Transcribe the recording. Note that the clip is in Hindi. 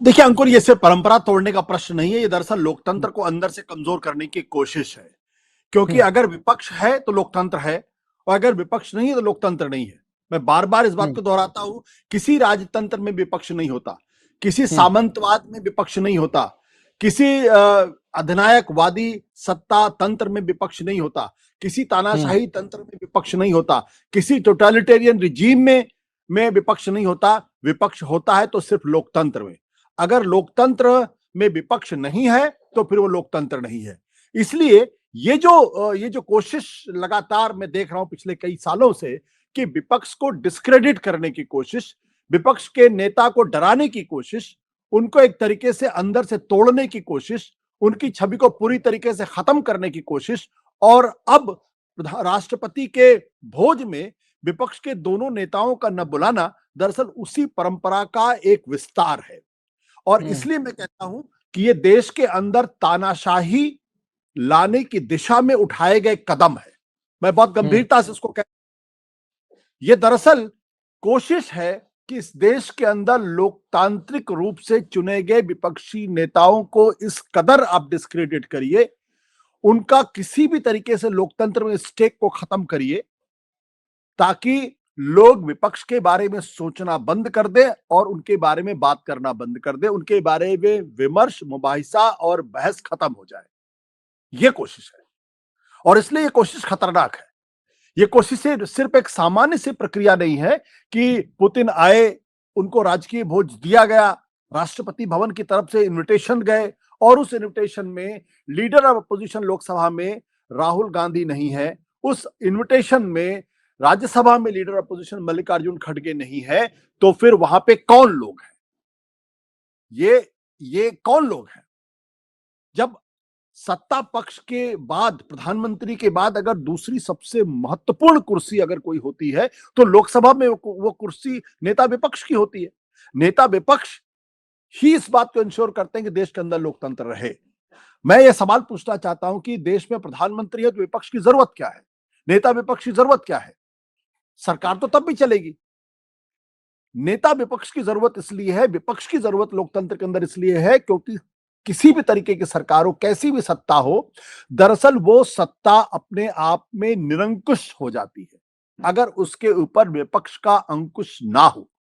देखिए अंकुर, ये सिर्फ परंपरा तोड़ने का प्रश्न नहीं है, ये दरअसल लोकतंत्र को अंदर से कमजोर करने की कोशिश है। क्योंकि हम्म। अगर विपक्ष है तो लोकतंत्र है, और अगर विपक्ष नहीं है तो लोकतंत्र नहीं है। मैं बार बार इस बात हम्म। को दोहराता हूं, किसी राजतंत्र में विपक्ष नहीं होता, किसी हम्म। सामंतवाद में विपक्ष नहीं होता, किसी अधिनायकवादी सत्ता तंत्र में विपक्ष नहीं होता, किसी हम्म। तानाशाही तंत्र में विपक्ष नहीं होता, किसी टोटलिटेरियन रिजीम में विपक्ष नहीं होता। विपक्ष होता है तो सिर्फ लोकतंत्र में। अगर लोकतंत्र में विपक्ष नहीं है तो फिर वो लोकतंत्र नहीं है। इसलिए ये जो कोशिश लगातार मैं देख रहा हूं पिछले कई सालों से, कि विपक्ष को डिस्क्रेडिट करने की कोशिश, विपक्ष के नेता को डराने की कोशिश, उनको एक तरीके से अंदर से तोड़ने की कोशिश, उनकी छवि को पूरी तरीके से खत्म करने की कोशिश, और अब राष्ट्रपति के भोज में विपक्ष के दोनों नेताओं का न बुलाना दरअसल उसी परंपरा का एक विस्तार है। और हम्म। इसलिए मैं कहता हूं कि ये देश के अंदर तानाशाही लाने की दिशा में उठाए गए कदम है। मैं बहुत हम्म। गंभीरता से इसको कह, ये दरअसल कोशिश है कि इस देश के अंदर लोकतांत्रिक रूप से चुने गए विपक्षी नेताओं को इस कदर आप डिस्क्रेडिट करिए, उनका किसी भी तरीके से लोकतंत्र में स्टेक को खत्म करिए, ताकि लोग विपक्ष के बारे में सोचना बंद कर दे और उनके बारे में बात करना बंद कर दे, उनके बारे में विमर्श, मुबाहिसा और बहस खत्म हो जाए। ये कोशिश है, और इसलिए ये कोशिश खतरनाक है। ये कोशिश सिर्फ एक सामान्य सी प्रक्रिया नहीं है कि पुतिन आए, उनको राजकीय भोज दिया गया, राष्ट्रपति भवन की तरफ से इनविटेशन गए, और उस इनविटेशन में लीडर ऑफ अपोजिशन लोकसभा में राहुल गांधी नहीं है, उस इनविटेशन में राज्यसभा में लीडर ऑफ अपोजिशन मल्लिकार्जुन खड़गे नहीं है, तो फिर वहां पे कौन लोग हैं? ये कौन लोग हैं? जब सत्ता पक्ष के बाद, प्रधानमंत्री के बाद अगर दूसरी सबसे महत्वपूर्ण कुर्सी अगर कोई होती है तो लोकसभा में वो कुर्सी नेता विपक्ष की होती है। नेता विपक्ष ही इस बात को इंश्योर करते हैं कि देश के अंदर लोकतंत्र रहे। मैं ये सवाल पूछना चाहता हूं कि देश में प्रधानमंत्री है तो विपक्ष की जरूरत क्या है? नेता विपक्ष की जरूरत क्या है? सरकार तो तब भी चलेगी। नेता विपक्ष की जरूरत इसलिए है, विपक्ष की जरूरत लोकतंत्र के अंदर इसलिए है क्योंकि किसी भी तरीके की सरकार हो, कैसी भी सत्ता हो, दरअसल वो सत्ता अपने आप में निरंकुश हो जाती है अगर उसके ऊपर विपक्ष का अंकुश ना हो।